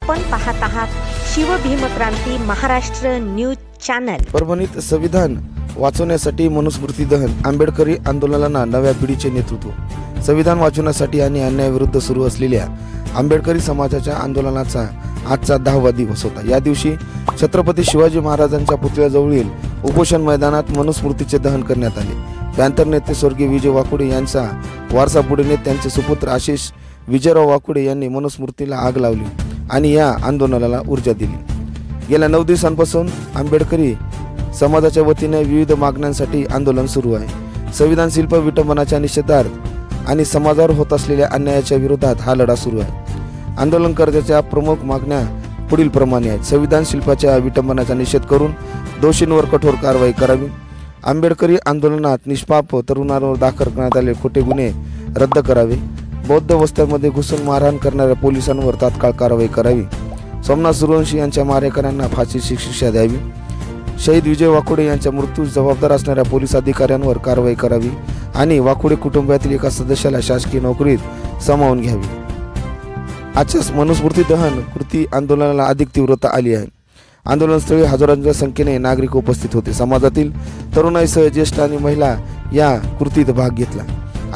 आपण पाहत आहात शिवभीमक्रांती महाराष्ट्र न्यूज चॅनल। परभणीत संविधान वाचवण्यासाठी मनुस्मृती दहन, आंबेडकरी आंदोलनाला नव्या पिढीचे नेतृत्व। संविधान वाचवण्यासाठी आणि अन्यायाविरुद्ध सुरू असलेल्या आंबेडकरी समाजाच्या आंदोलनाचा आजचा 10वा दिवस होता। या दिवशी छत्रपती शिवाजी महाराजांच्या पुतळ्याजवळील उपोषण मैदानात मनुस्मृतीचे दहन करण्यात आले। पॅंथर नेते स्वर्गीय विजय वाकुडे यांचा वारसा पुढे नेत त्यांचे सुपुत्र आशिष विजयराव वाकुडे यांनी मनुस्मृतीला आग लावली आणि या आंदोलनाला ऊर्जा दिली। गेल्या 9 दिवसांपासून आंबेडकरी समाजाच्या वतीने विविध मागण्यांसाठी आंदोलन सुरू आहे। संविधान शिल्प विटंबनाच्या निषेधार्थ आणि समाजावर होत असलेल्या अन्यायाच्या विरोधात हा लढा सुरू आहे। आंदोलनकर्त्यांच्या प्रमुख मागण्या पुढील प्रमाणे आहेत। संविधान शिल्पाच्या विटंबनाचा निषेध करून दोषींवर कठोर कारवाई करावी। आंबेडकरी आंदोलनात निष्पाप तरुणांवर दाखल करण्यात आलेले खोटे गुन्हे रद्द करावे। बौद्ध वस्त्यांमध्ये घुसून मारहाण करणाऱ्या पोलिसांवर तात्काळ कारवाई करावी। सोमनाथ सूर्यवंशी यांच्या मारेकऱ्यांना फाशीची शिक्षा द्यावी। शहीद विजय वाकुडे यांच्या मृत्यूस जबाबदार असणाऱ्या पोलीस अधिकाऱ्यांवर कारवाई करावी आणि वाकुडे कुटुंबातील एका सदस्याला शासकीय नोकरीत सामावून घ्यावी। आजच्या मनुस्मृती दहन कृती आंदोलनाला अधिक तीव्रता आली आहे। आंदोलनस्थळी हजारोंच्या संख्येने नागरिक उपस्थित होते। समाजातील तरुणाईसह ज्येष्ठ आणि महिला या कृतीत भाग घेतला।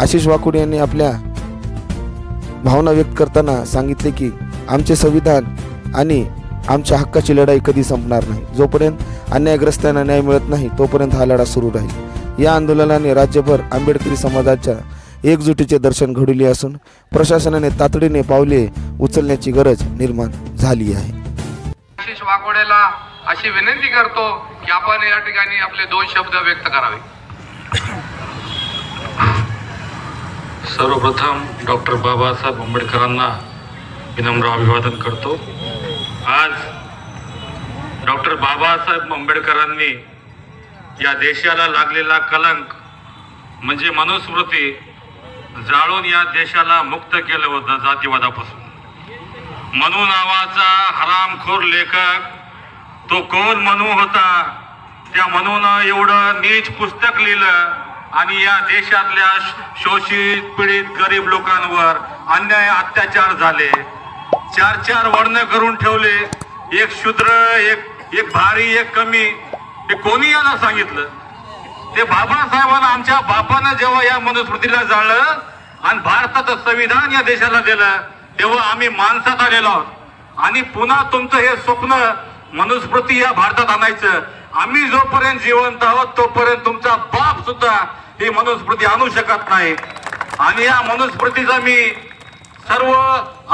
आशिष वाकुडे यांनी आपल्या भावना व्यक्त करताना सांगितले की आमचे संविधान आणि आमच्या हक्काची लढाई कधी संपणार नाही। जोपर्यंत अन्यायग्रस्तांना न्याय मिळत नाही तोपर्यंत हा लढा सुरू राहील। या आंदोलनाने राज्यभर आंबेडकरी समाजाच्या एकजुटीचे दर्शन घडवले असून प्रशासनाने तातडीने पावले उचलण्याची गरज निर्माण झाली आहे। आशिष वाकुडेला अशी विनंती करतो की आपण या ठिकाणी आपले 2 शब्द व्यक्त करावे। सर्वप्रथम डॉक्टर बाबासाहेब आंबेडकरांना विनम्र अभिवादन करतो। आज डॉक्टर बाबासाहेब आंबेडकरांनी या देशाला लागलेला कलंक म्हणजे मनुस्मृती जाळून या देशाला मुक्त केलं होतं जातीवादापासून। मनू नावाचा हरामखोर लेखक तो कोण मनू होता? त्या मनूनं एवढं नीच पुस्तक लिहिलं आणि या देशातल्या शोषित पीडित गरीब लोकांवर अन्याय अत्याचार झाले। 4 वर्ण करून ठेवले, एक शूद्र, एक भारी, एक कमी। हे कोणी याला सांगितलं? ते बाबासाहेबांना, आमच्या बापानं जेव्हा या मनुस्मृतीला जाळलं आणि भारताचं संविधान या देशाला दिलं तेव्हा आम्ही माणसात आलेलो आहोत आणि पुन्हा तुमचं हे स्वप्न मनुस्मृती या भारतात आणायचं, आम्ही जोपर्यंत जिवंत आहोत तोपर्यंत तुमचा बाप सुद्धा ही मनुस्मृती आणू शकत नाही। आणि या मनुस्मृतीचा मी सर्व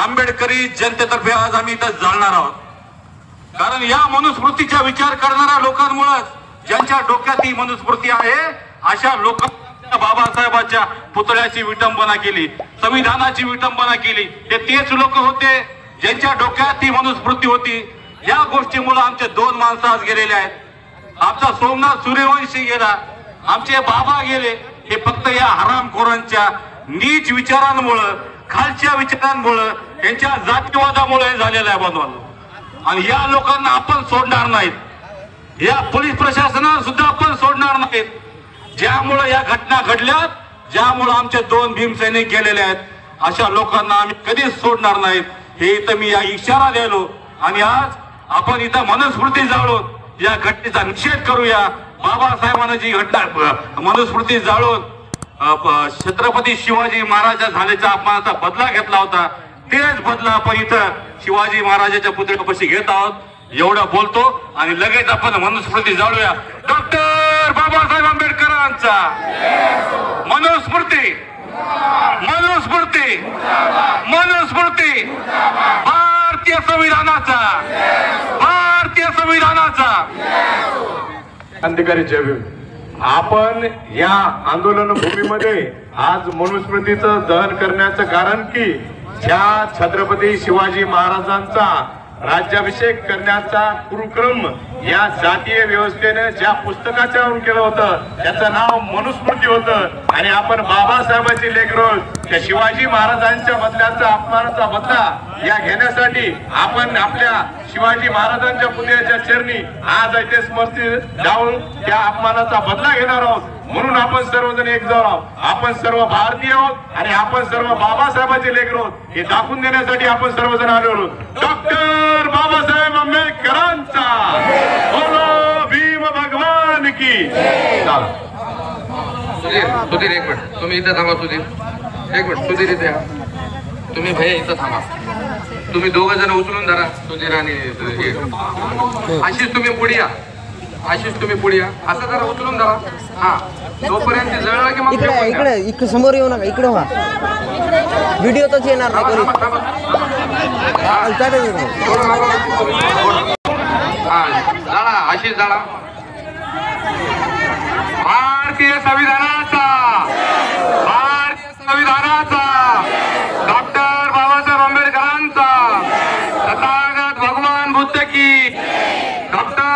आंबेडकरी जनतेतर्फे आज आम्ही इथं जाळणार आहोत। कारण या मनुस्मृतीचा विचार करणाऱ्या लोकांमुळे, ज्यांच्या डोक्यात ही मनुस्मृती आहे अशा लोकांना बाबासाहेबांच्या पुतळ्याची विटंबना केली, संविधानाची विटंबना केली। हे तेच लोक होते ज्यांच्या डोक्यात ही मनुस्मृती होती। या गोष्टीमुळे आमचे 2 माणसं आज गेलेले आहेत। आमचा सोमनाथ सूर्यवंशी गेला, आमचे बाबा गेले। हे फक्त या हरामखोरांच्या नीच विचारांमुळे, खालच्या विचारांमुळे, यांच्या जातीवादामुळे झालेला आहे बनवलं। आणि या लोकांना आपण सोडणार नाहीत, या पोलीस प्रशासनाला सुद्धा आपण सोडणार नाहीत। ज्यामुळे या घटना घडल्यात, ज्यामुळे आमचे 2 भीमसैनिक गेलेले आहेत, अशा लोकांना आम्ही कधीच सोडणार नाहीत। हे इथं मी या इशारा द्यालो आणि आज आपण इथं मनुस्मृती जाळून या घटनेचा निषेध करूया। बाबासाहेबांना जी घटना मनुस्मृती जाळून छत्रपती शिवाजी महाराज झाल्याच्या अपमानाचा बदला घेतला होता, तेच बदला आपण इथं शिवाजी महाराजांच्या पुतळ्यापाशी घेत आहोत। एवढं बोलतो आणि लगेच आपण मनुस्मृती जाळूया। डॉक्टर बाबासाहेब आंबेडकरांचा मनुस्मृती, मनुस्मृती, मनुस्मृती, भारतीय संविधानाचा, भारतीय संविधानाचा। क्रांतिकारी जय भीम। आपण या आंदोलन भूमीमध्ये आज मनुस्मृतीचं दहन करण्याचं कारण की ज्या छत्रपती शिवाजी महाराजांचा राज्याभिषेक करण्याचा कुरुक्रम या जातीय व्यवस्थेने ज्या पुस्तकाच्यावरून केलं होतं त्याचं नाव मनुस्मृती होतं। आणि आपण बाबासाहेबांची लेकरं त्या शिवाजी महाराजांच्या बदल्याचा, अपमानाचा बदला या घेण्यासाठी आपण आपल्या शिवाजी महाराजांच्या पुतळ्याच्या चरणी आज इथे स्मृती जाऊन त्या अपमानाचा बदला घेणार आहोत। म्हणून आपण सर्वजण एक आहोत, आपण सर्व भारतीय आहोत आणि आपण सर्व बाबासाहेबांचे लेकरं आहोत हे दाखवून देण्यासाठी आपण सर्वजण आलो आहोत। डॉक्टर जाळा. सुधीर एक मिनिट तुम्ही इथं थांबा. सुधीर एक मिनिट. सुधीर इथे या. तुम्ही भैया इथं थांबा. तुम्ही दोघ जण उचलून धरा. सुधीर आणि आशिष तुम्ही पुढे या. आशिष तुम्ही पुढे या. असं जरा उचलून धरा. हा तोपर्यंत जळलं की मग इकडे फेकून द्या. इकडे इकडे समोर येऊ नका. इकडे व्हा. व्हिडिओ तच येणार नाही कोणी. जाळा आशिष जाळा. भारतीय संविधानाचा डॉक्टर बाबासाहेब आंबेडकरांचा तथागत भगवान बुद्ध की डॉक्टर